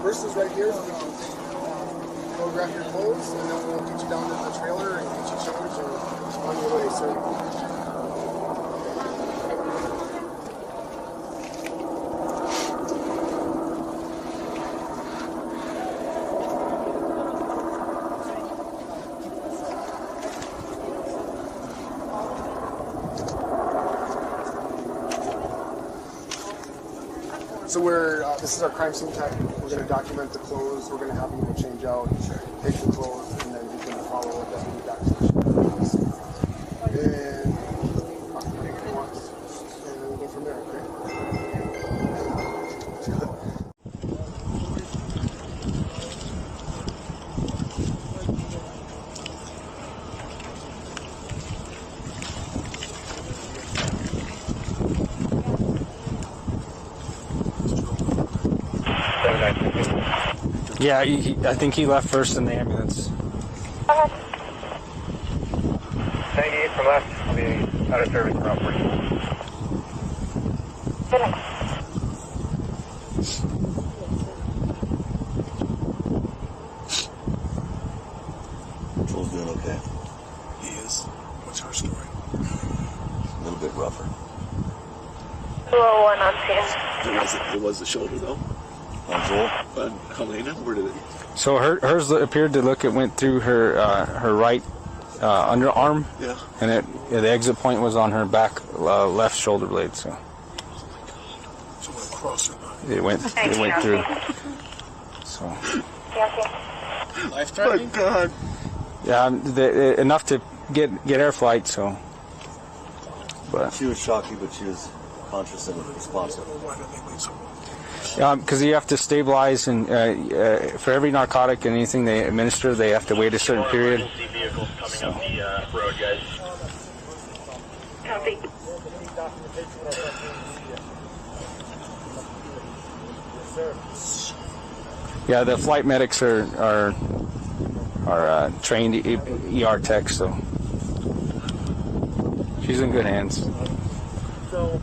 first is right here. Photograph your clothes, and then we'll get you down to the trailer and get you changed and on your way, sir. So this is our crime scene tech. We're going to document the clothes. We're going to have people change out, take the clothes, and then we can follow up that maybe back to the station. And we'll go from there, okay? Yeah, I think he left first in the ambulance. 98 from left. I'll be out of service around 40. Joel's doing okay. He is. What's our story? A little bit rougher. 201 on scene. It was the shoulder, though. On Joel? Halyna? Where did it? So hers appeared to went through her right underarm. Yeah. And the exit point was on her back left shoulder blade. So. Oh my God. So it went across her body. It went through. So. Life threatening? Oh, God. Yeah, enough to get air flight. So. But. She was shocky, but she was conscious and responsive. Why did they wait so long? Because you have to stabilize, and for every narcotic and anything they administer, they have to wait a certain period. Vehicles coming up the road, guys. Copy. Yeah, the flight medics are trained ER techs, so she's in good hands. So,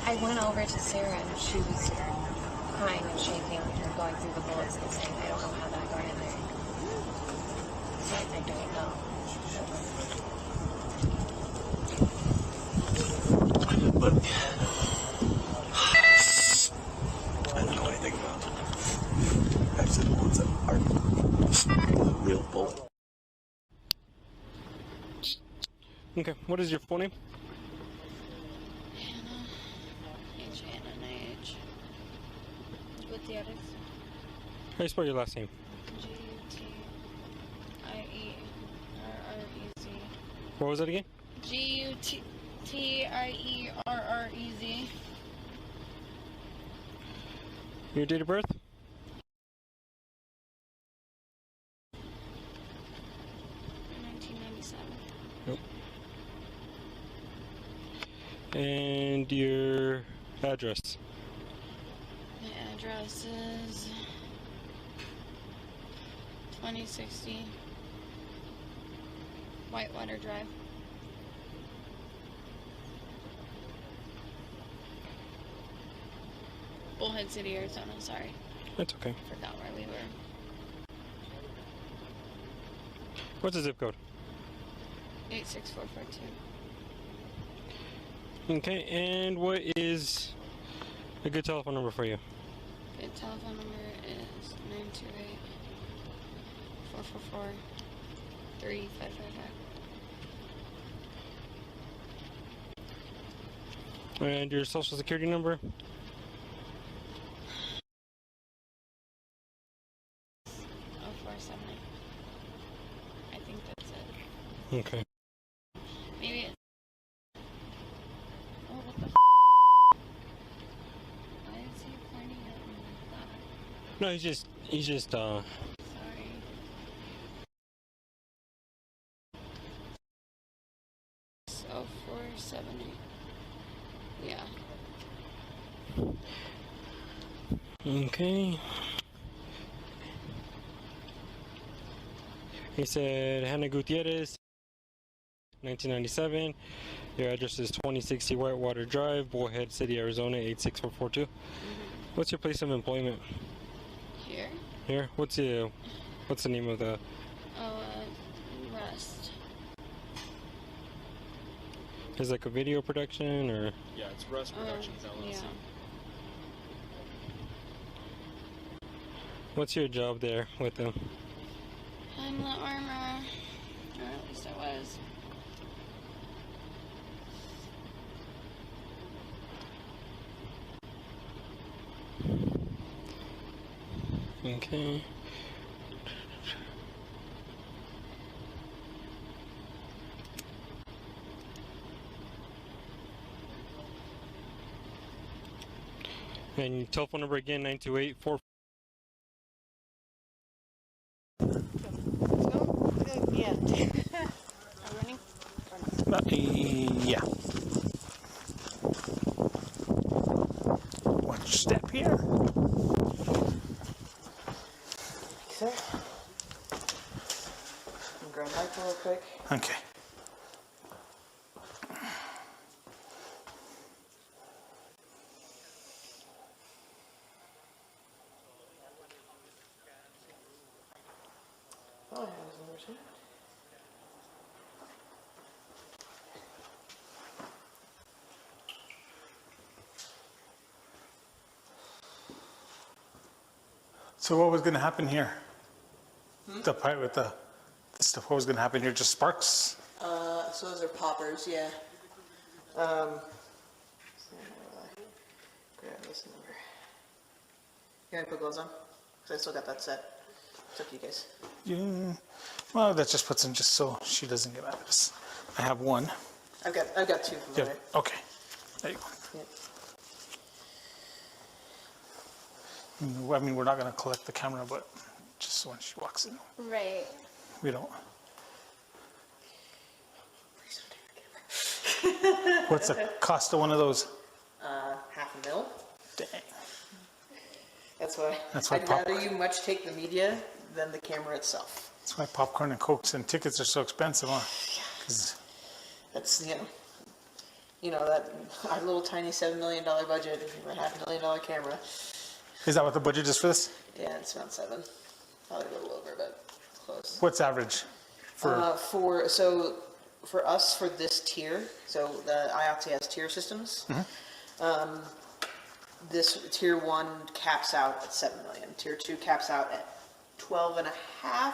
I went over to Sarah and she was crying and shaking and going through the bullets and saying, I don't know how that got in there. So I don't know. But I don't know anything about actually the ones that are real bullet. Okay, what is your full name? Hannah. H-A-N-N-A-H. With the others? How do you spell your last name? G-U-T-I-E-R-R-E-Z. What was that again? G-U-T-I-E-R-R-E-Z. Your date of birth? 1997. Nope. And your address? My address is 2060 Whitewater Drive. Bullhead City, Arizona, sorry. That's okay. Forgot where we were. What's the zip code? 86442. Okay, and what is a good telephone number for you? Good telephone number is 928-444-3555. And your social security number? 0478. I think that's it. Okay. Maybe it's... Oh, what the f***? Why is he pointing at me like that? No, he's just Sorry. So 478. Yeah. Okay. He said, Hannah Gutierrez, 1997. Your address is 2060 Whitewater Drive, Bullhead City, Arizona, 86442. What's your place of employment? Here? Here? What's the name of the... Rust. Is it like a video production, or... Yeah, it's Rust Productions LLC. Yeah. What's your job there with them? I'm the armor. Or at least I was. Okay. And your telephone number again, 928-4... Yeah. Are we running? Yeah. Watch step here. Okay. Grab my mic real quick. Okay. Oh, I have his number too. So what was going to happen here? The pipe with the stuff. What was going to happen here? Just sparks? So those are poppers, yeah. So how do I grab this number? You want to put gloves on? Because I still got that set. It's up to you guys. Yeah. Well, that just puts in just so she doesn't get mad at us. I have one. I've got two from Yeah. there. Okay. There you go. Yeah. I mean, we're not going to collect the camera, but just when she walks in, Right. we don't. What's the cost of one of those? $500,000. Dang. That's why. That's why I'd pop- rather you much take the media than the camera itself. That's why popcorn and cokes and tickets are so expensive, huh? 'Cause That's that our little tiny $7 million budget for a $500,000 camera. is that what the budget is for this? Yeah, it's around 7. Probably a little over, but close. What's average? For us, for this tier, so the IOTS has tier systems. This tier 1 caps out at 7 million. Tier 2 caps out at 12.5.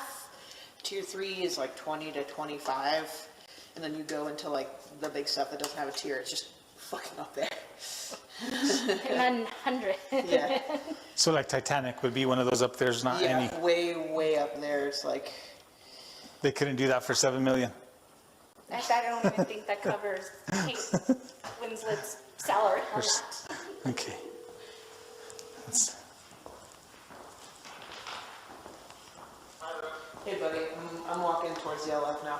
Tier 3 is like 20 to 25, and then you go into like the big stuff that doesn't have a tier. It's just fucking up there. And then 100. Yeah, So like Titanic would be one of those up there's not any. yeah, way up there. It's like They couldn't do that for 7 million. I don't even think that covers Kate Winslet's salary on that. Okay. That's, hey, buddy, I'm walking towards the LF now.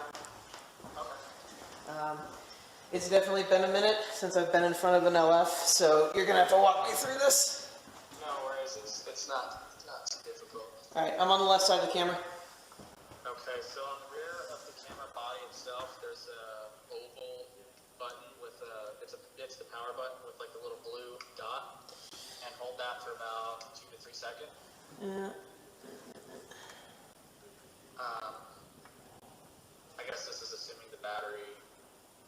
It's definitely been a minute since I've been in front of an LF, so you're gonna have to walk me through this. No worries, it's not too difficult. All right, I'm on the left side of the camera. Okay, so on the rear of the camera body itself, there's a oval button with it's the power button with like the little blue dot, and hold that for about 2 to 3 seconds. Yeah. I guess this is assuming the battery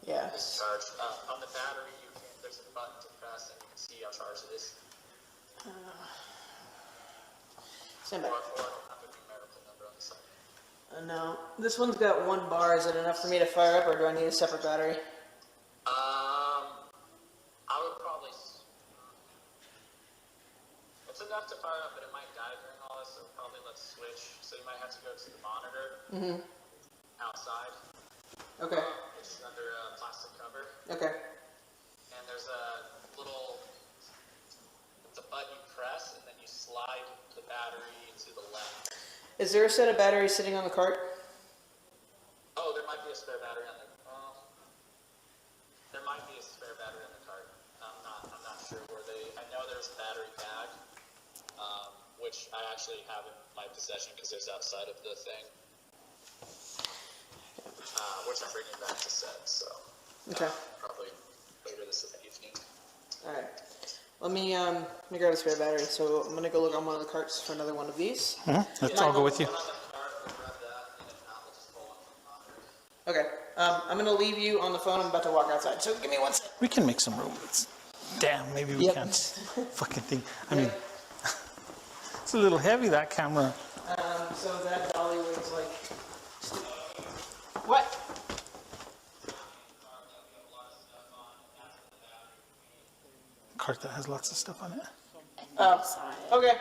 Yeah. is charged. On the battery, there's a button to press, and you can see how charged it is. Stand by. Or it'll have a numerical number on the side. No, this one's got 1 bar. Is it enough for me to fire up, or do I need a separate battery? I would probably. It's enough to fire up, but it might die during all this, so probably let's switch. So you might have to go to the monitor outside. Okay. It's under a plastic cover, Okay. and there's a little. It's a button you press, and then you slide the battery to the left. Is there a set of batteries sitting on the cart? Oh, there might be a spare battery on the. There might be a spare battery on the cart. I'm not sure where they. I know there's a battery bag. which I actually have in my possession because it was outside of the thing, which I'm bringing back to set, so Okay. probably later this evening. All right. Let me grab a spare battery. So I'm gonna go look on one of the carts for another one of these. Let's all go with you. One on the cart, we'll grab that, and if not, we'll just pull one from the monitor. Okay. I'm gonna leave you on the phone. I'm about to walk outside. So give me 1 second. We can make some room. Damn, maybe we Yep. can't. Fucking thing. I mean, it's a little heavy, that camera. So that dolly weighs like. What? Cart that has lots of stuff on it. Oh. Okay.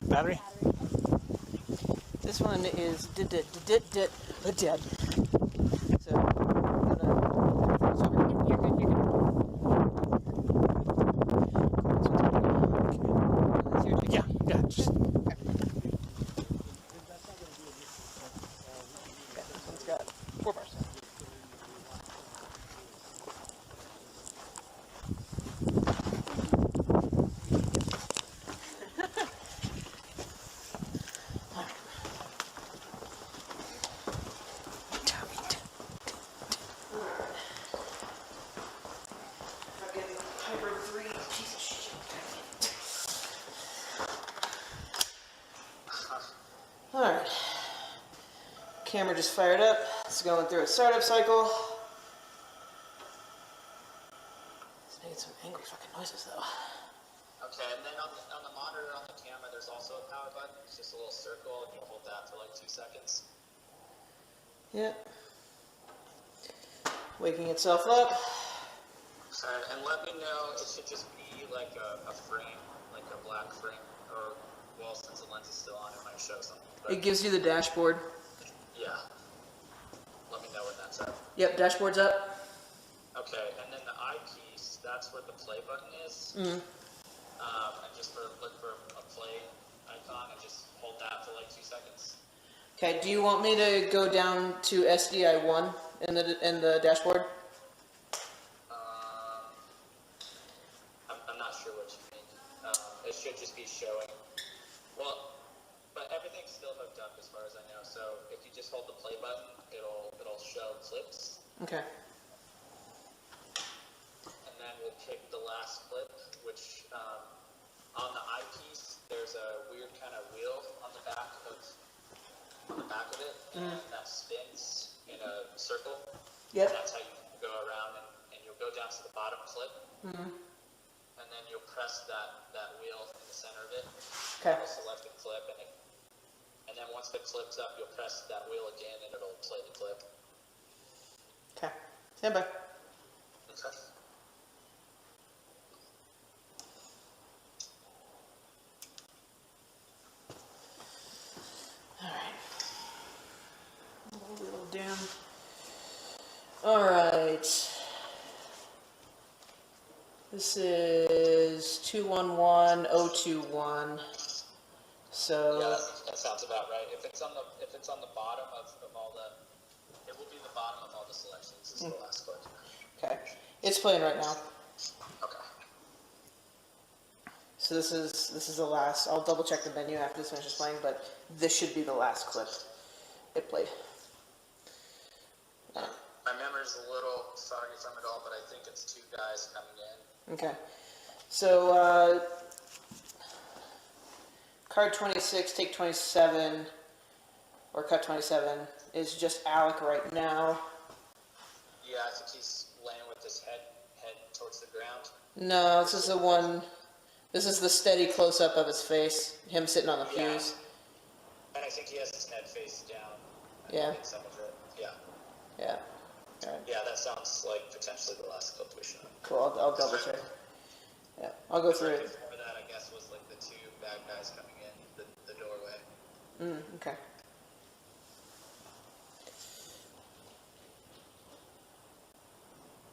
Battery? This one is dead. So I'm gonna throw this over. You're good. This your Yeah, yeah. Just Okay, this one's got 4 bars. Fucking Hybrid 3 piece of shit. Alright. Camera just fired up. It's going through a startup cycle. It's making some angry fucking noises though. Okay, and then on the monitor on the camera, there's also a power button. It's just a little circle, and you hold that for like 2 seconds. Yep. Waking itself up. And let me know, it should just be like a frame, like a black frame, or, well, since the lens is still on, it might show something. But It gives you the dashboard. yeah. Let me know when that's up. Yep, dashboard's up. Okay, and then the eyepiece, that's where the play button is. Mm. And just look for a play icon and just hold that for like 2 seconds. Okay, do you want me to go down to SDI 1 in the dashboard? I'm not sure what you mean. It should just be showing. Well, but everything's still hooked up as far as I know. So if you just hold the play button, it'll show clips, Okay. and then we'll pick the last clip, which on the eyepiece there's a weird kind of wheel on the back of it, and that spins in a circle. Yep. And that's how you go around, and you'll go down to the bottom clip. And then you'll press that wheel in the center of it. Okay. It'll select the clip, and then once the clip's up, you'll press that wheel again, and it'll play the clip. Okay. Stand by. Okay. Alright. A little down. Alright. This is 211021. So Yeah, that sounds about right. If it's on the bottom of all the, it will be the bottom of all the selections. This is the last clip. okay. It's playing right now. Okay. So this is the last. I'll double check the menu after this finishes playing, but this should be the last clip it played. My memory's a little foggy from it all, but I think it's 2 guys coming in. Okay. So card 26, take 27, or cut 27 is just Alec right now. Yeah, I think he's laying with his head towards the ground. No, this is the one. This is the steady close up of his face. Him sitting on the Yeah. pews. And I think he has his head face down. Yeah. In some of it. Yeah. Yeah. All right. Yeah, that sounds like potentially the last clip we shot. Cool. I'll double check. Yeah. I'll go through Right it. before that, I guess, was like the 2 bad guys coming in the doorway. Okay.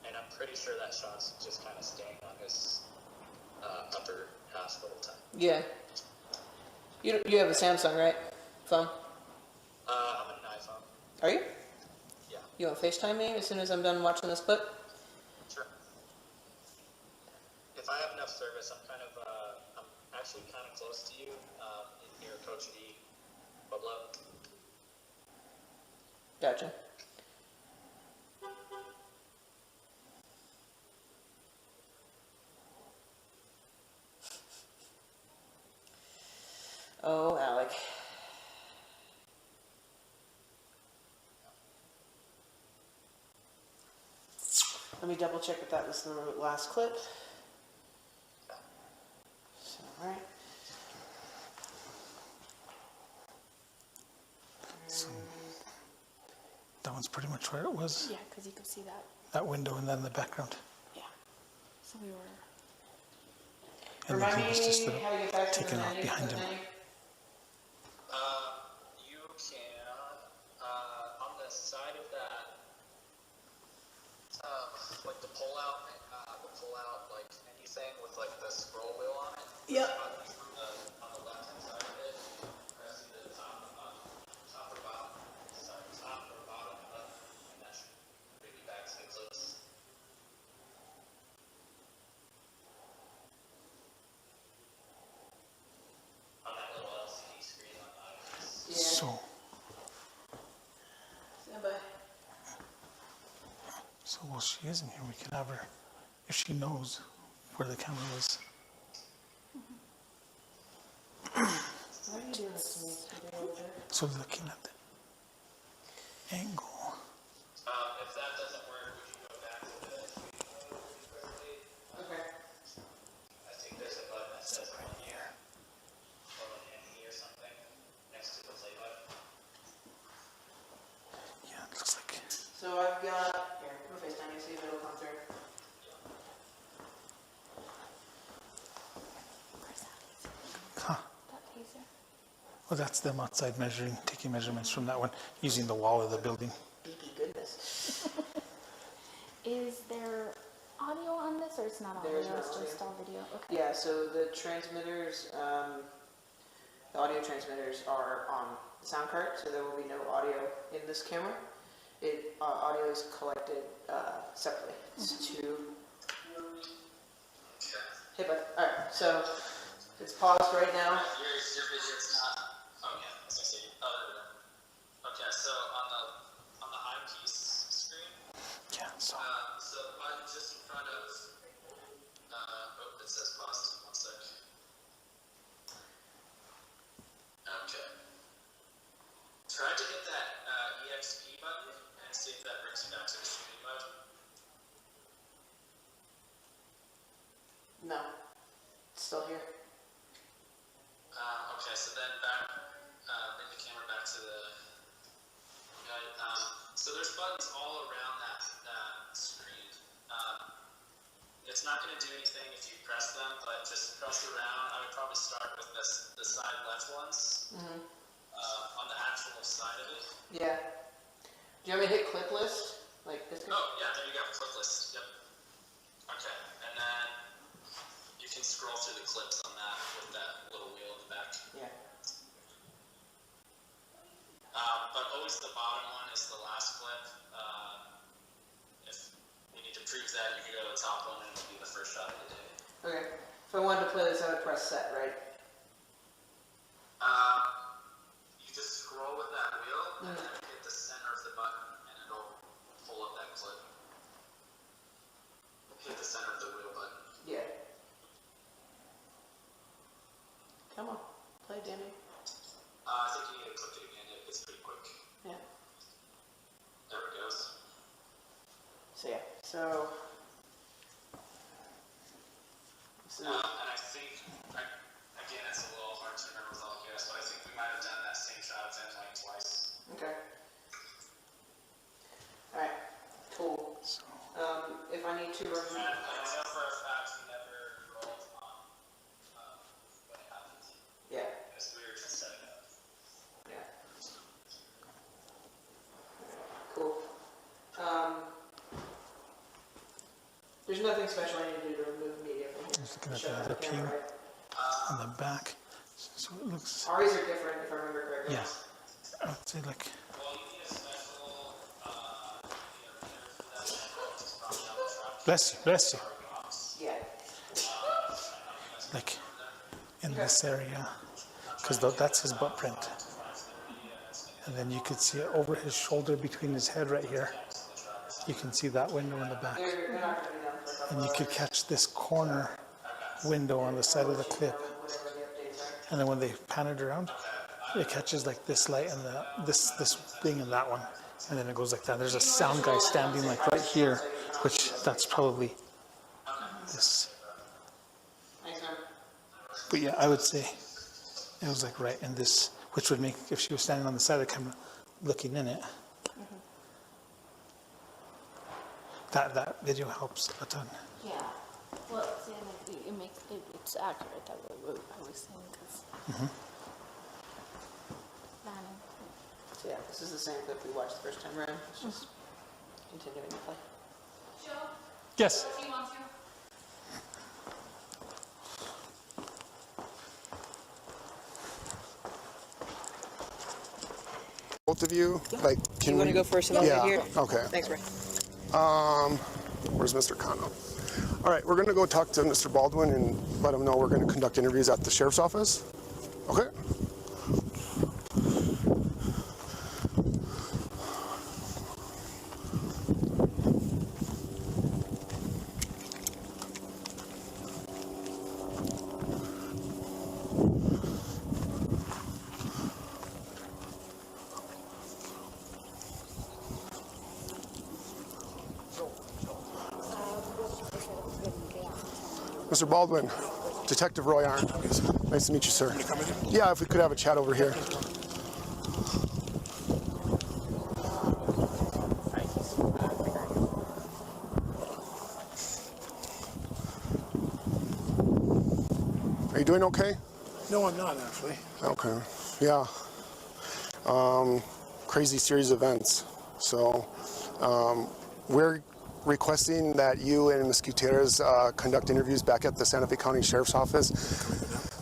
And I'm pretty sure that shot's just kind of staying on his upper half the whole time. Yeah. You have a Samsung, right? Phone? I'm an iPhone. Are you? Yeah. You want to FaceTime me as soon as I'm done watching this clip? Sure. If I have enough service, I'm actually kind of close to you, near Coach D, Pueblo. Gotcha. Oh, Alec. Let me double check if that was the last clip. Alright. So that one's pretty much where it was. Yeah, because you could see that. That window and then the background. Yeah. So we were. And then Remind he was just me how you get back to the taken off menu. behind him. You can, on the side of that, like the pull out, like anything with like the scroll wheel on it. Yep. On the left hand side of it, press the top or bottom, top or bottom button, and that should bring you back to the clips. On that little LCD screen on the iPhone. Yeah. So Stand by. while she is in here, we could have her, if she knows where the camera was. Why are you doing this to me? So looking at the angle. If that doesn't work, would you go back to the quickly? Okay. I think there's a button that says Right here. or something next to the play button. Yeah, it looks like. So I've got, here, go FaceTime you, see if it'll come through. Where's that? Huh. That taser. Well, that's them outside measuring, taking measurements from that one, using the wall of the building. Beepy goodness. Is there audio on this, or it's not audio? There's no It's just audio. all video. Okay. Yeah, so the transmitters, the audio transmitters are on the sound card, so there will be no audio in this camera. Audio is collected separately. It's two. Hey, bud. Alright, so it's paused right now. Your video's not. Oh yeah, as I see. Okay, so on the eyepiece screen. Yeah, so. So the button just in front of. It says pause. 1 sec. Okay. Try to hit that EXP button and see if that brings you back to the shooting mode. No. It's still here. Okay, so then bring the camera back to the. Okay, so there's buttons all around that screen. It's not going to do anything if you press them, but just press around. I would probably start with the side left ones. On the actual side of it. Yeah. Do you want me to hit clip list? Like this guy? Oh, yeah, there you go, clip list. Yep. Okay, and then you can scroll through the clips on that with that little wheel in the back. Yeah. But always the bottom one is the last clip. If you need to prove that, you can go to the top one and it'll be the first shot of the day. Okay. If I wanted to play this, I would press set, right? You just scroll with that wheel and then hit the center of the button and it'll pull up that clip. Hit the center of the wheel button. Yeah. Come on. Play, Danny. I think you need to click it again. It's pretty quick. Yeah. There it goes. So yeah. So. And I think, again, it's a little hard to remember with all the US, but I think we might have done that same shot of him like twice. Okay. Alright. Cool. If I need to And I know for a fact we never rolled on what happened. Yeah. Because we were just setting up. Yeah. Cool. There's nothing special I need to do to remove media from here. Just looking at Shut the other the camera, ping right? on the back. So So it looks. Ours are different, if I remember correctly. Yeah. I'd say like. Bless you, bless you. Yeah. Like in this area, because that's his butt print. And then you could see it over his shoulder between his head right here. You can see that window in the back. And you could catch this corner window on the side of the clip. And then when they pan it around, it catches like this light and this thing and that one. And then it goes like that. There's a sound guy standing like right here, which that's probably this. But yeah, I would say it was like right in this, which would make, if she was standing on the side of the camera looking in it, that video helps a ton. Yeah. Well, see, like, it makes it's accurate that what I was saying because. So yeah, this is the same clip we watched the first time around. It's just continuing to play. Yes. Both of you, like, can You want to go first and I'll yeah, get here? okay. Thanks, Ray. Where's Mr. Kano? All right, we're going to go talk to Mr. Baldwin and let him know we're going to conduct interviews at the sheriff's office. Okay? Mr. Baldwin, Detective Roy Arndt. Nice to meet you, sir. Yeah, if we could have a chat over here. Are you doing okay? No, I'm not actually. Okay. Yeah. Crazy series of events. So, we're requesting that you and Ms. Gutierrez conduct interviews back at the Santa Fe County Sheriff's Office.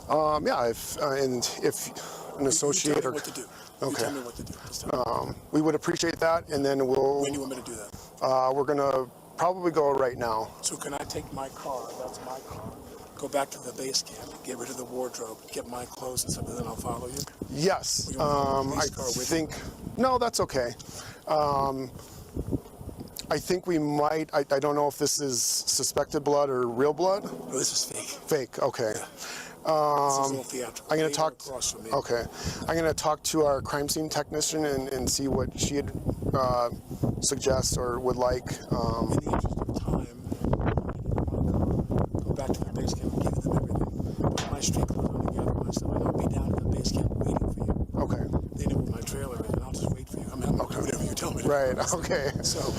Yeah, if an associate or... What to do. Okay. You tell me what to do. We would appreciate that, and then we'll... When do you want me to do that? we're going to probably go right now. So can I take my car, that's my car, go back to the base camp, get rid of the wardrobe, get my clothes and stuff, and then I'll follow you? Yes. I think... No, that's okay. I think we might, I don't know if this is suspected blood or real blood. No, this is fake. Fake, okay. Yeah. This is all theatrical. I'm going to talk, across from me. okay. I'm going to talk to our crime scene technician and see what she'd suggest or would like. In the interest of time, go back to the base camp and give them everything. Put my street clothes on and gather my stuff, and I'll be down at the base camp waiting for you. Okay. They know where my trailer is, and I'll just wait for you. I mean, I'm going to do whatever you tell me to do. Right, okay. So,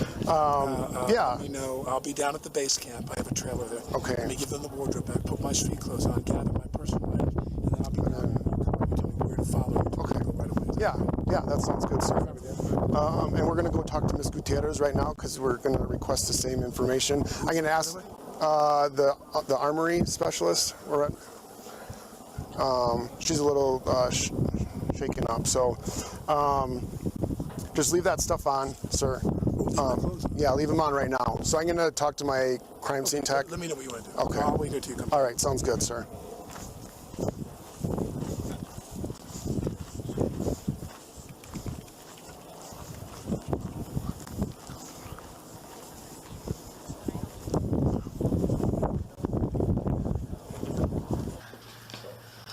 yeah. you know, I'll be down at the base camp. I have a trailer there. Okay. Let me give them the wardrobe back, put my street clothes on, gather my personal items, and then I'll be down in my car. You tell me where to follow you. Okay. Go right away. Yeah, that sounds good, sir. And we're going to go talk to Ms. Gutierrez right now because we're going to request the same information. I'm going to ask the armory specialist. She's a little shaken up, so just leave that stuff on, sir. Yeah, leave them on right now. So I'm going to talk to my crime scene tech. Let me know what you want to do. Okay. I'll wait until you come. All right, sounds good, sir.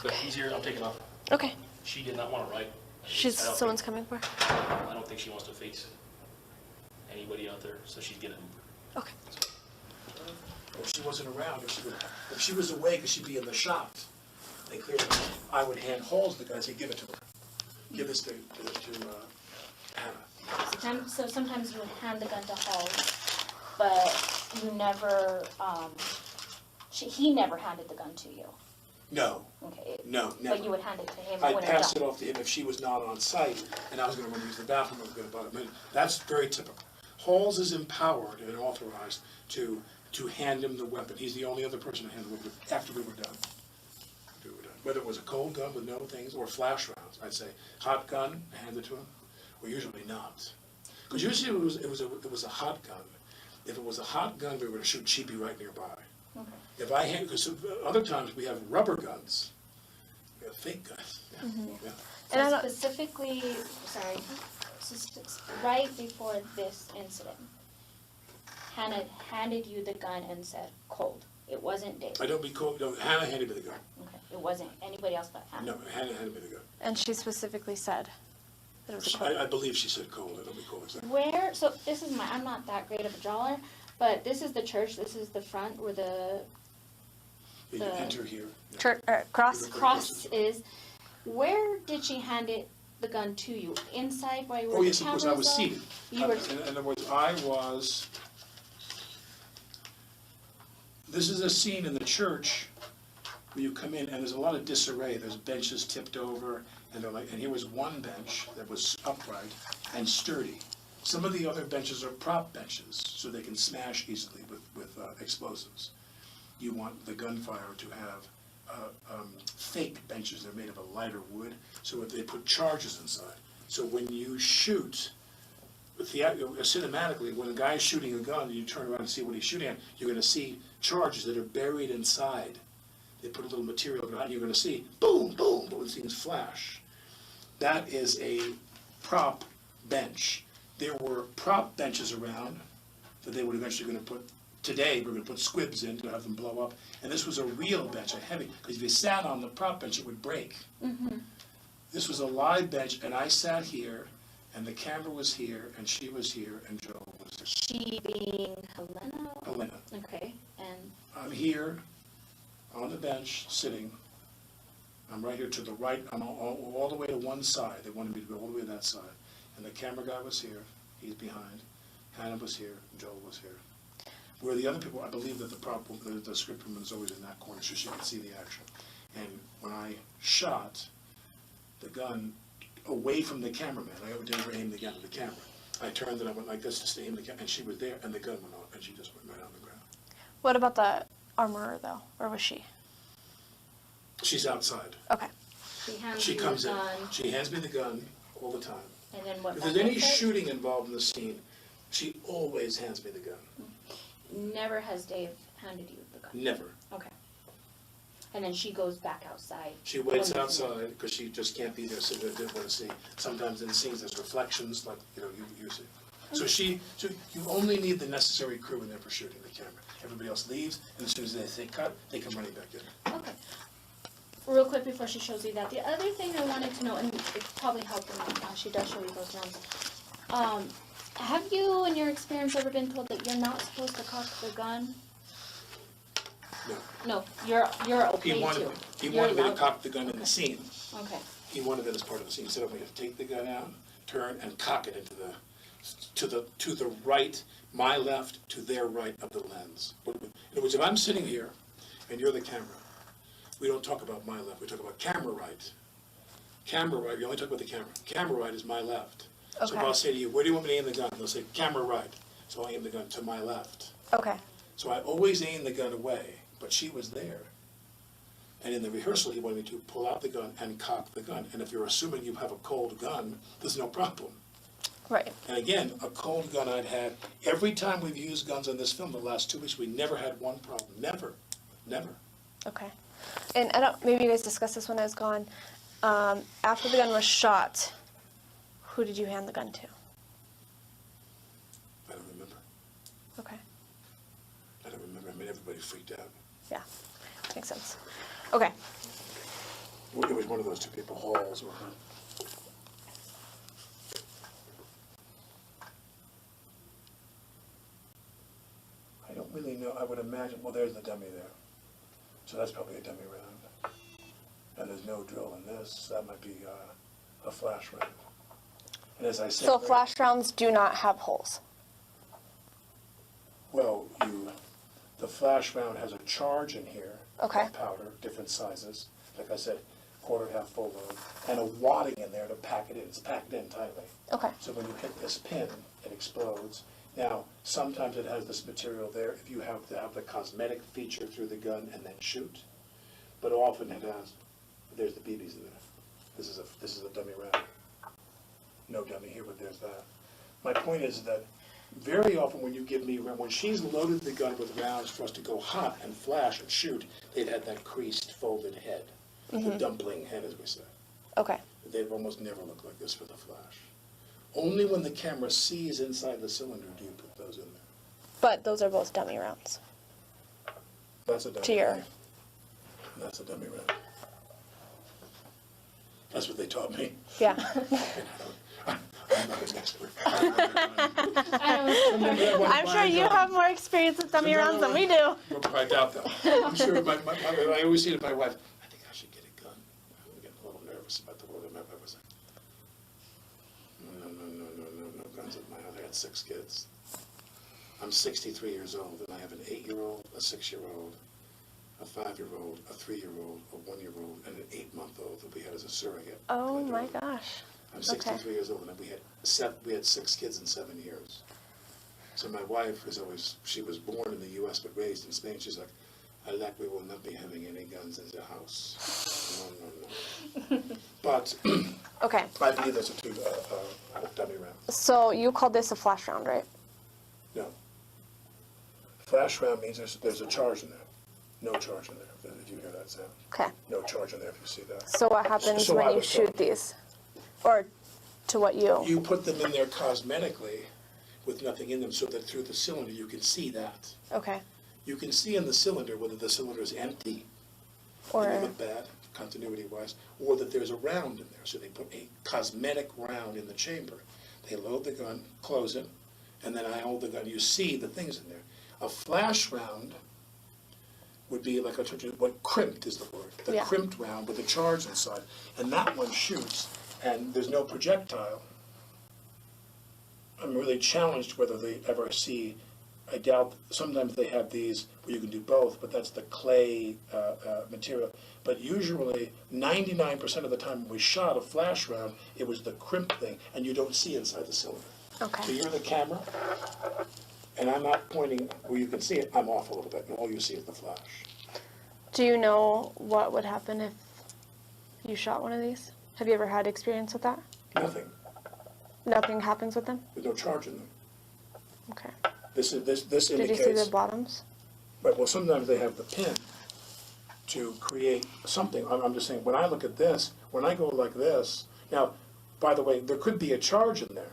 Good. He's here. I'm taking off. Okay. She did not want to write. Someone's coming for her? I don't think she wants to face anybody out there, so she's getting Uber. Okay. If she wasn't around, if she was away, because she'd be in the shop. They cleared it. I would hand Halls the gun and say, give it to her. Give this to Hannah. So sometimes you would hand the gun to Halls, but you never, he never handed the gun to you. No. Okay. No, never. But you would hand it to him I'd when pass done. it off to him if she was not on site, and I was going to run to use the bathroom, I was going to buy it. That's very typical. Halls is empowered and authorized to hand him the weapon. He's the only other person to hand the weapon after we were done. whether it was a cold gun with no things or flash rounds. I'd say, hot gun, hand it to him, or usually not. Because usually it was a hot gun. If it was a hot gun, we were going to shoot, she'd be right nearby. Okay. If I had, because other times we have rubber guns, we have fake guns. Yeah. Yeah. And I specifically, sorry, right before this incident, Hannah handed you the gun and said, cold. It wasn't Dave. I don't be cold. No, Hannah handed me the gun. Okay. It wasn't anybody else but Hannah. No, Hannah handed me the gun. And she specifically said that it was a cold. I believe she said cold. I don't be cold exactly. Where, so this is I'm not that great of a drawer, but this is the church, this is the front where You enter here. Yeah. Church, cross. cross is. Where did she hand the gun to you? Inside where you were? Oh yes, of course. I was seated. You were. In other words, I was. This is a scene in the church where you come in and there's a lot of disarray. There's benches tipped over, and here was one bench that was upright and sturdy. Some of the other benches are prop benches, so they can smash easily with explosives. You want the gunfire to have fake benches. They're made of a lighter wood, so they put charges inside. So when you shoot, cinematically, when a guy's shooting a gun and you turn around and see what he's shooting at, you're going to see charges that are buried inside. They put a little material behind, you're going to see boom, boom, boom, things flash. That is a prop bench. There were prop benches around that they were eventually going to put. Today, we're going to put squibs in to have them blow up. And this was a real bench, a heavy, because if you sat on the prop bench, it would break. Mm-hmm. This was a live bench, and I sat here, and the camera was here, and she was here, and Joel was here. She being Halyna? Halyna. Okay, and? I'm here, on the bench, sitting. I'm right here to the right. I'm all the way to one side. They wanted me to go all the way to that side. And the camera guy was here. He's behind. Hannah was here, and Joel was here. Where the other people, I believe that the script woman is always in that corner so she can see the action. And when I shot the gun away from the cameraman, I never aimed the gun at the camera. I turned and I went like this to stay in the camera, and she was there, and the gun went off, and she just went right on the ground. What about the armorer, though? Or was she? She's outside. Okay. She comes in. She hands me the gun all the time. And then what? If there's any shooting involved in the scene, she always hands me the gun. Never has Dave handed you the gun? Never. Okay. And then she goes back outside? She waits outside because she just can't be there, so they didn't want to see. Sometimes in scenes there's reflections, like, you see. So you only need the necessary crew in there for shooting the camera. Everybody else leaves, and as soon as they say cut, they come running back in. Okay. Real quick before she shows you that, the other thing I wanted to know, and it's probably helping now, she does show you those runs. Have you, in your experience, ever been told that you're not supposed to cock the gun? No. No, you're okay too. He wanted me to cock the gun in the scene. Okay. He wanted it as part of the scene. He said, I'm going to take the gun out, turn, and cock it into to the right, my left, to their right of the lens. In other words, if I'm sitting here and you're the camera, we don't talk about my left. We talk about camera right. Camera right. We only talk about the camera. Camera right is my left. Okay. So if I'll say to you, where do you want me to aim the gun? They'll say, camera right. So I aim the gun to my left. Okay. So I always aim the gun away, but she was there. And in the rehearsal, he wanted me to pull out the gun and cock the gun. And if you're assuming you have a cold gun, there's no problem. Right. And again, a cold gun I'd had, every time we've used guns on this film the last 2 weeks, we never had one problem. Never. Never. Okay. And maybe you guys discussed this when I was gone. After the gun was shot, who did you hand the gun to? I don't remember. Okay. I don't remember. I mean, everybody freaked out. Yeah, makes sense. Okay. It was one of those two people, Halls or her. I don't really know. I would imagine, well, there's the dummy there. So that's probably a dummy round. And there's no drill in this. That might be a flash round. And as I said, so flash rounds do not have holes? Well, the flash round has a charge in here. Okay. Powder, different sizes. Like I said, quarter, half, full load. And a wadding in there to pack it in. It's packed in tightly. Okay. So when you hit this pin, it explodes. Now, sometimes it has this material there if you have to have the cosmetic feature through the gun and then shoot. But often it has there's the BBs in there. This is a dummy round. No dummy here, but there's that. My point is that very often when you give me, when she's loaded the gun with rounds for us to go hot and flash and shoot, they've had that creased, folded head. The dumpling head, as we say. Okay. They've almost never looked like this for the flash. Only when the camera sees inside the cylinder do you put those in there. But those are both dummy rounds. That's a dummy To your... round. That's a dummy round. That's what they taught me. Yeah. I'm not an expert. I'm sure you have more experience with dummy rounds than we do. I doubt that. I'm sure I always say to my wife, I think I should get a gun. I'm getting a little nervous about the word. My wife was like, no guns at my house. I had 6 kids. I'm 63 years old, and I have an 8-year-old, a 6-year-old, a 5-year-old, a 3-year-old, a 1-year-old, and an 8-month-old that we had as a surrogate. Oh my gosh. I'm 63 years old, and we had 6 kids in 7 years. So my wife was always, she was born in the U.S. but raised in Spain. She's like, Alec, we will not be having any guns in the house. No. But okay. I believe those are 2 dummy rounds. So you called this a flash round, right? No. Flash round means there's a charge in there. No charge in there, if you hear that sound. Okay. No charge in there if you see that. So what happens when you shoot these? Or to what you... You put them in there cosmetically with nothing in them so that through the cylinder you can see that. Okay. You can see in the cylinder whether the cylinder is empty, or and they look bad, continuity-wise, or that there's a round in there. So they put a cosmetic round in the chamber. They load the gun, close it, and then I hold the gun. You see the things in there. A flash round would be like what crimped is the word. The crimped round with a charge inside. And that one shoots, and there's no projectile. I'm really challenged whether they ever see, I doubt, sometimes they have these where you can do both, but that's the clay material. But usually, 99% of the time when we shot a flash round, it was the crimp thing, and you don't see inside the cylinder. Okay. So you're the camera, and I'm not pointing where you can see it. I'm off a little bit, and all you see is the flash. Do you know what would happen if you shot one of these? Have you ever had experience with that? Nothing. Nothing happens with them? There's no charge in them. Okay. This indicates... Did you see the bottoms? Right, well, sometimes they have the pin to create something. I'm just saying, when I look at this, when I go like this, now, by the way, there could be a charge in there.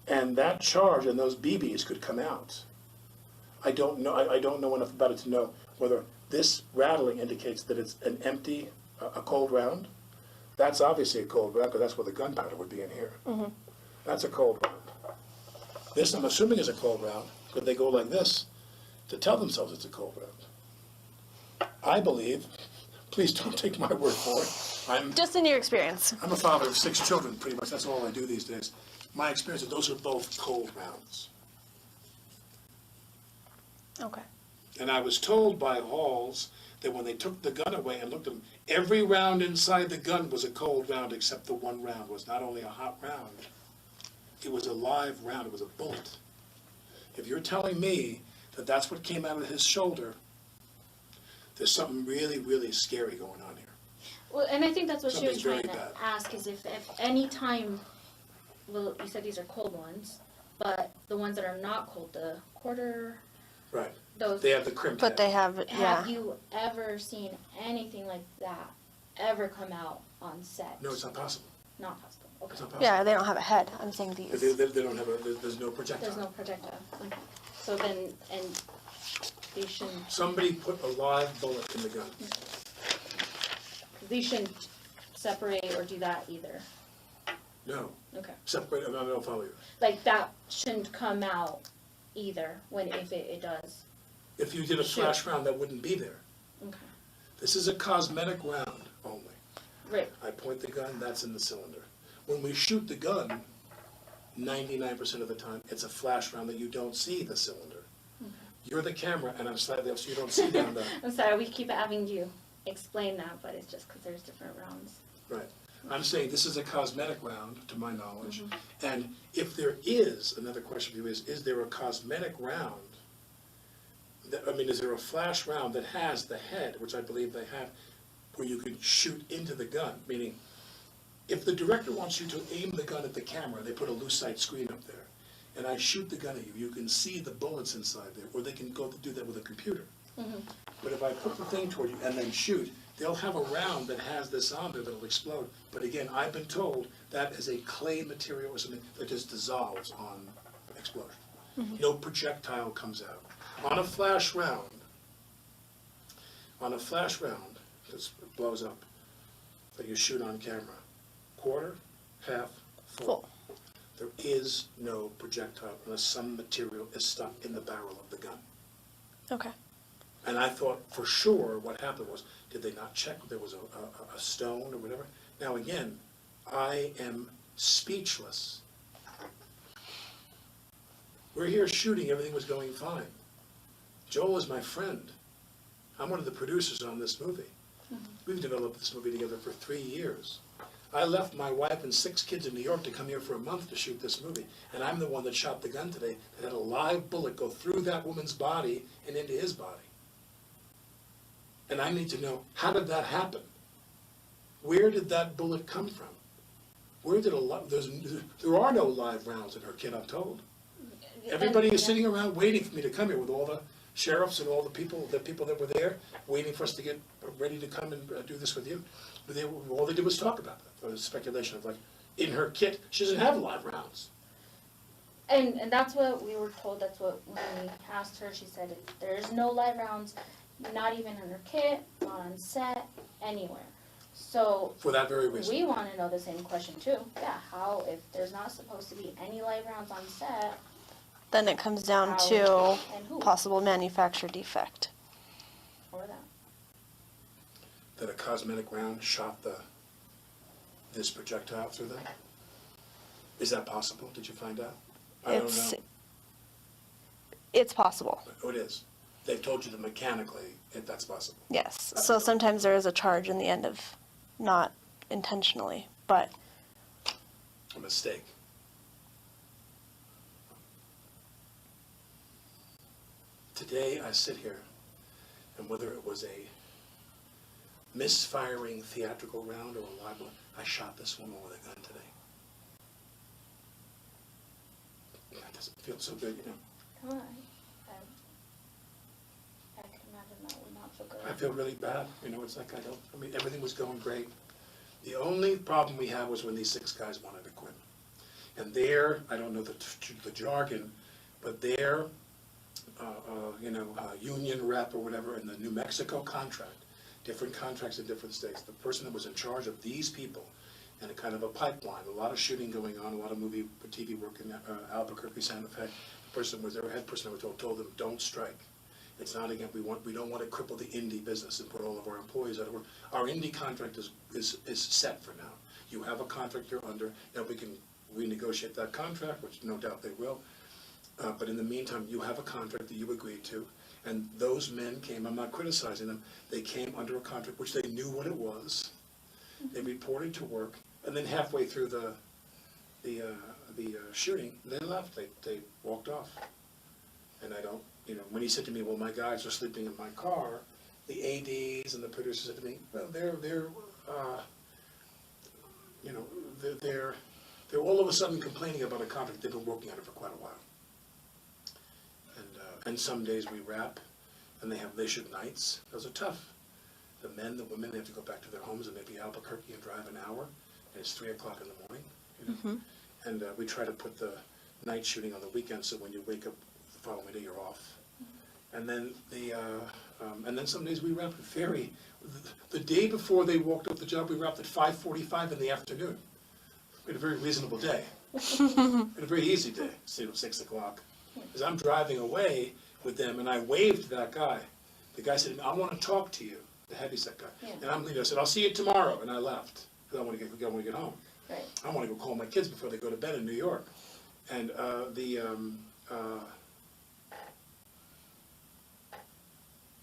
And that charge and those BBs could come out. I don't know enough about it to know whether this rattling indicates that it's an empty, a cold round. That's obviously a cold round because that's where the gunpowder would be in here. Mm-hmm. That's a cold round. This, I'm assuming, is a cold round because they go like this to tell themselves it's a cold round. I believe, please don't take my word for it. Just in your experience. I'm a father of 6 children, pretty much. That's all I do these days. My experience is those are both cold rounds. Okay. And I was told by Halls that when they took the gun away and looked at them, every round inside the gun was a cold round except the one round was not only a hot round, it was a live round, it was a bullet. If you're telling me that that's what came out of his shoulder, there's something really, really scary going on here. Well, and I think that's what she was Something's trying very to bad. ask is if any time, well, you said these are cold ones, but the ones that are not cold, the quarter, Right. those. They have the crimp But head. they have, yeah. Have you ever seen anything like that ever come out on set? No, it's not possible. Not possible. Okay. It's not possible. Yeah, they don't have a head. I'm saying these. They don't have there's no projectile. There's no projectile. Okay. So then, and these shouldn't. Somebody put a live bullet in the gun. These shouldn't separate or do that either. No. Okay. Separate, I don't follow you. Like that shouldn't come out either when if it does. If you did a flash round, that wouldn't be there. Okay. This is a cosmetic round only. Right. I point the gun, that's in the cylinder. When we shoot the gun, 99% of the time, it's a flash round that you don't see the cylinder. Okay. You're the camera, and I'm slightly up, so you don't see down there. I'm sorry, we keep having you explain that, but it's just because there's different rounds. Right. I'm saying this is a cosmetic round, to my knowledge. Mm-hmm. And if there is, another question for you is there a cosmetic round? Is there a flash round that has the head, which I believe they have, where you could shoot into the gun, meaning if the director wants you to aim the gun at the camera, they put a loose sight screen up there, and I shoot the gun at you, you can see the bullets inside there, or they can go to do that with a computer. But if I put the thing toward you and then shoot, they'll have a round that has this on there that'll explode. But again, I've been told that is a clay material or something that just dissolves on explosion. No projectile comes out. On a flash round, this blows up, that you shoot on camera, quarter, half, full. There is no projectile unless some material is stuck in the barrel of the gun. Okay. And I thought for sure what happened was, did they not check if there was a stone or whatever? Now again, I am speechless. We're here shooting, everything was going fine. Joel is my friend. I'm one of the producers on this movie. We've developed this movie together for 3 years. I left my wife and 6 kids in New York to come here for a month to shoot this movie. And I'm the one that shot the gun today that had a live bullet go through that woman's body and into his body. And I need to know, how did that happen? Where did that bullet come from? Where did there are no live rounds in her kit, I'm told. Everybody is sitting around waiting for me to come here with all the sheriffs and all the people that were there, waiting for us to get ready to come and do this with you. But all they did was talk about that. There was speculation of like, in her kit, she doesn't have live rounds. And that's what we were told. That's what when we asked her, she said there's no live rounds, not even in her kit, not on set, anywhere. So for that very reason, we want to know the same question too. Yeah, how if there's not supposed to be any live rounds on set? Then it comes down to possible manufacturer defect. Or that. That a cosmetic round shot this projectile through them? Is that possible? Did you find out? I don't know. It's possible. Oh, it is. They've told you that mechanically that's possible. Yes. So sometimes there is a charge in the end of not intentionally, but a mistake. Today I sit here, and whether it was a misfiring theatrical round or a live one, I shot this woman with a gun today. That doesn't feel so good, you know. I can imagine that would not feel good. I feel really bad, you know. It's like I mean, everything was going great. The only problem we had was when these 6 guys wanted to quit. And there, I don't know the jargon, but their union rep or whatever in the New Mexico contract, different contracts in different states, the person that was in charge of these people and a kind of a pipeline, a lot of shooting going on, a lot of movie, TV work in Albuquerque, Santa Fe, the person was their head person that told them, don't strike. It's not again, we don't want to cripple the indie business and put all of our employees out of work. Our indie contract is set for now. You have a contract you're under, now we can renegotiate that contract, which no doubt they will. But in the meantime, you have a contract that you agreed to, and those men came, I'm not criticizing them, they came under a contract which they knew what it was. They reported to work, and then halfway through the shooting, they left, they walked off. And I don't, when he said to me, well, my guys are sleeping in my car, the ADs and the producers said to me, well, they're all of a sudden complaining about a contract they've been working on it for quite a while. And some days we wrap, and they shoot nights. Those are tough. The men, the women, they have to go back to their homes and maybe Albuquerque and drive an hour, and it's 3 o'clock in the morning. Mm-hmm. And we try to put the night shooting on the weekend, so when you wake up the following day, you're off. Mm-hmm. And then some days we wrap at the day before they walked off the job, we wrapped at 5:45 in the afternoon. We had a very reasonable day. We had a very easy day, 6 o'clock. As I'm driving away with them, and I waved to that guy. The guy said, I want to talk to you, the heavyset guy. Yeah. And I'm leaving. I said, I'll see you tomorrow. And I left, because I want to get home. Right. I want to go call my kids before they go to bed in New York. And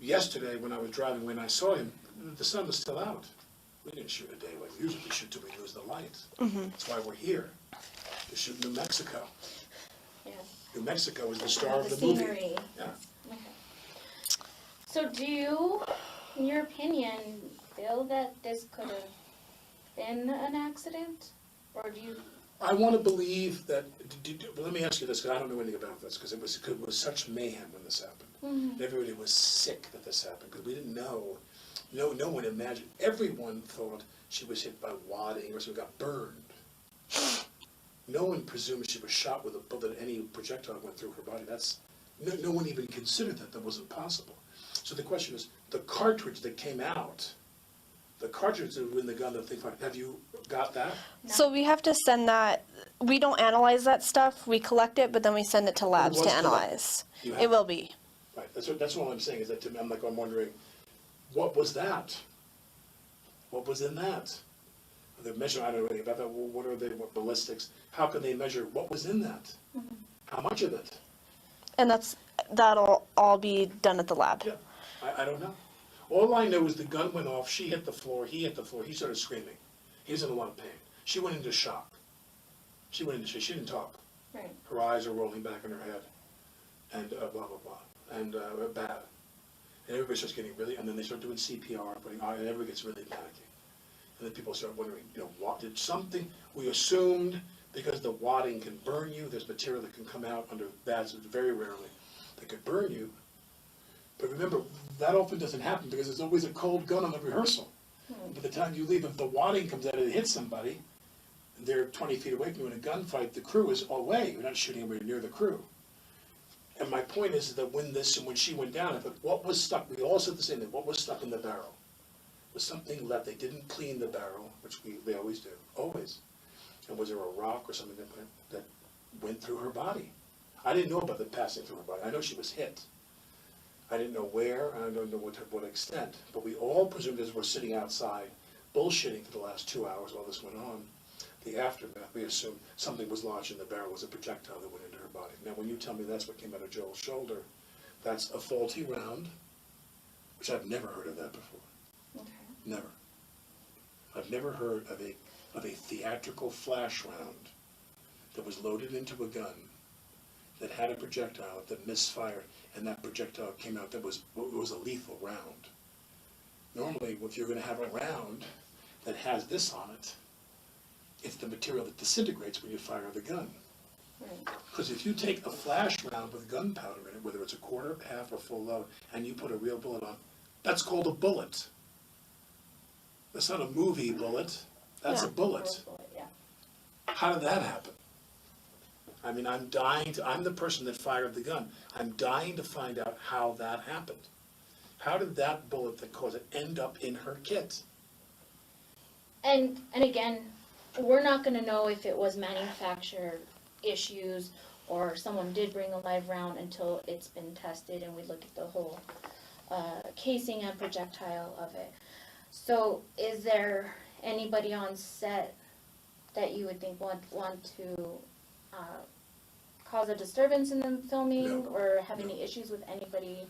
yesterday, when I was driving, when I saw him, the sun was still out. We didn't shoot a day like we usually shoot till we lose the light. Mm-hmm. That's why we're here, to shoot New Mexico. Yeah. New Mexico is the star of the movie. Yeah. Okay. So do you, in your opinion, feel that this could have been an accident? Or do you? I want to believe that, well, let me ask you this, because I don't know anything about this, because it was such mayhem when this happened. Mm-hmm. Everybody was sick that this happened, because we didn't know, no one imagined, everyone thought she was hit by wadding or she got burned. No one presumed she was shot with a bullet, any projectile went through her body. No one even considered that. That wasn't possible. So the question is, the cartridge that came out, the cartridge that was in the gun that they fired, have you got that? No. So we have to send that, we don't analyze that stuff, we collect it, but then we send it to labs was to analyze. You have It will be. Right, that's what I'm saying, is that to me, I'm wondering, what was that? What was in that? The measure, I don't know anything about that, what are they, what ballistics, how can they measure what was in that? Mm-hmm. How much of it? And that'll all be done at the lab. Yeah, I don't know. All I know is the gun went off, she hit the floor, he hit the floor, he started screaming. He was in a lot of pain. She went into shock. She didn't talk. Right. Her eyes are rolling back in her head, and blah, blah, blah, and bad. And everybody starts getting really, and then they start doing CPR, and everybody gets really panicky. And then people start wondering, what did something, we assumed, because the wadding can burn you, there's material that can come out under that, very rarely, that could burn you. But remember, that often doesn't happen because there's always a cold gun on the rehearsal. By the time you leave, if the wadding comes out and it hits somebody, they're 20 feet away from you in a gunfight, the crew is away. You're not shooting anybody near the crew. And my point is that when she went down, I thought, what was stuck? We all said the same thing. What was stuck in the barrel? Was something left? They didn't clean the barrel, which they always do, always. And was there a rock or something that went through her body? I didn't know about the passing through her body. I know she was hit. I didn't know where, and I don't know what extent. But we all presumed, as we're sitting outside, bullshitting for the last 2 hours while this went on, the aftermath, we assumed something was lodged in the barrel, was a projectile that went into her body. Now, when you tell me that's what came out of Joel's shoulder, that's a faulty round, which I've never heard of that before. Okay. Never. I've never heard of a theatrical flash round that was loaded into a gun that had a projectile that misfired, and that projectile came out that was a lethal round. Normally, if you're going to have a round that has this on it, it's the material that disintegrates when you fire the gun. Because if you take a flash round with gunpowder in it, whether it's a quarter, half, or full load, and you put a real bullet on, that's called a bullet. That's not a movie bullet. That's a bullet. Yeah. How did that happen? I mean, I'm the person that fired the gun. I'm dying to find out how that happened. How did that bullet that caused it end up in her kit? And again, we're not going to know if it was manufacturer issues or someone did bring a live round until it's been tested and we look at the whole casing and projectile of it. So is there anybody on set that you would think want to cause a disturbance in the filming or have any issues with anybody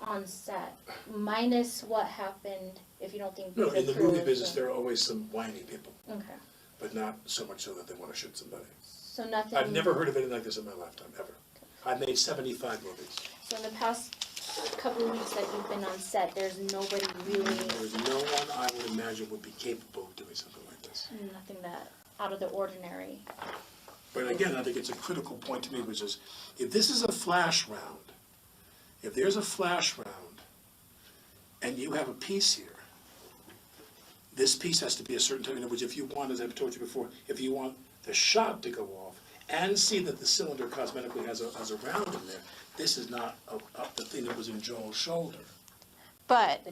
on set, minus what happened, if you don't think No, in the crew movie is business, there are always some whiny people, Okay. but not so much so that they want to shoot somebody. So nothing. I've never heard of anything like this in my lifetime, ever. I've made 75 movies. So in the past couple of weeks that you've been on set, there's nobody really. There's no one I would imagine would be capable of doing something like this. Nothing that out of the ordinary. But again, I think it's a critical point to me, which is, if this is a flash round, if there's a flash round, and you have a piece here, this piece has to be a certain type, in other words, if you want, as I've told you before, if you want the shot to go off, and see that the cylinder cosmetically has a round in there, this is not the thing that was in Joel's shoulder. But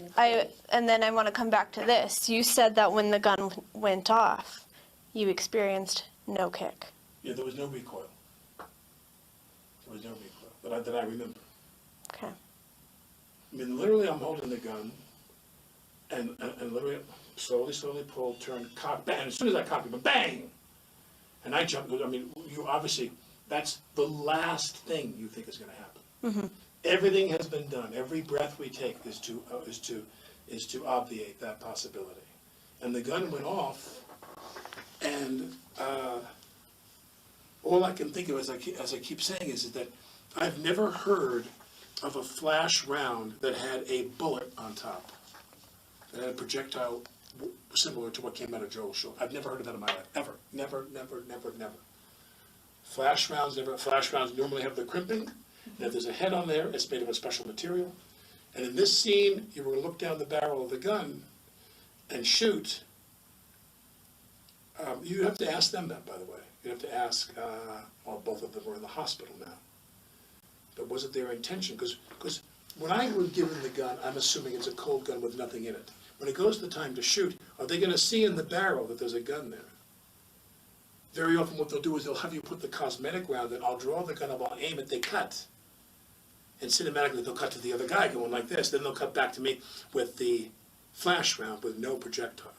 and then I want to come back to this. You said that when the gun went off, you experienced no kick. Yeah, there was no recoil. There was no recoil, that I remember. Okay. I mean, literally, I'm holding the gun, and literally, slowly pulled, turned, cocked, bang. As soon as I cocked it, bang! And I jumped. I mean, you obviously, that's the last thing you think is going to happen. Mm-hmm. Everything has been done. Every breath we take is to obviate that possibility. And the gun went off, and all I can think of, as I keep saying, is that I've never heard of a flash round that had a bullet on top. that had a projectile similar to what came out of Joel's shoulder. I've never heard of that in my life, ever. Never, never, never, never. Flash rounds normally have the crimping, and if there's a head on there, it's made of a special material. And in this scene, you were going to look down the barrel of the gun and shoot. You have to ask them that, by the way. You have to ask, well, both of them were in the hospital now. But was it their intention? Because when I was given the gun, I'm assuming it's a cold gun with nothing in it. When it goes to the time to shoot, are they going to see in the barrel that there's a gun there? Very often what they'll do is they'll have you put the cosmetic round in. I'll draw the gun up, I'll aim it, they cut. And cinematically they'll cut to the other guy going like this. Then they'll cut back to me with the flash round with no projectile.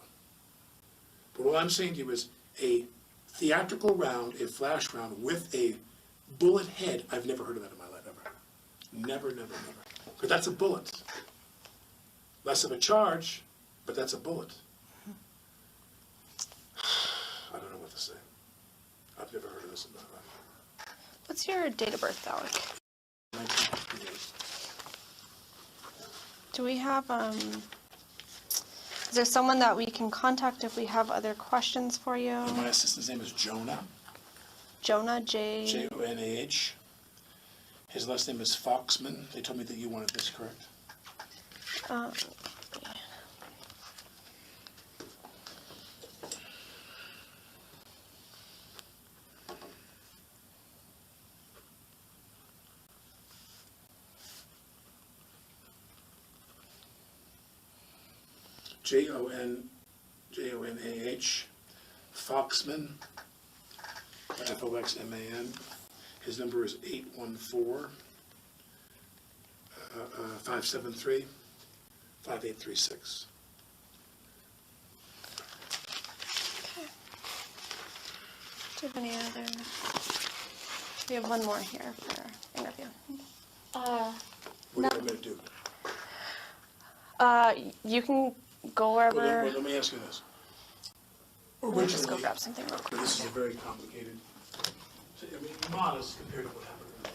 But what I'm saying to you is a theatrical round, a flash round with a bullet head, I've never heard of that in my life, ever. Never, never, never. Because that's a bullet. Less of a charge, but that's a bullet. I don't know what to say. I've never heard of this in my life. What's your date of birth, Alec? 1958. Do we have, is there someone that we can contact if we have other questions for you? My assistant's name is Jonah. Jonah, J... J-O-N-A-H. His last name is Foxman. They told me that you wanted this, correct? J-O-N-A-H, Foxman, F-O-X-M-A-N. His number is 814-573-5836. Do you have any other? We have one more here for interview. What do you want me to do? You can go wherever. Well, let me ask you this. Let me just go grab something real quick. This is a very complicated, I mean, modest compared to what happened.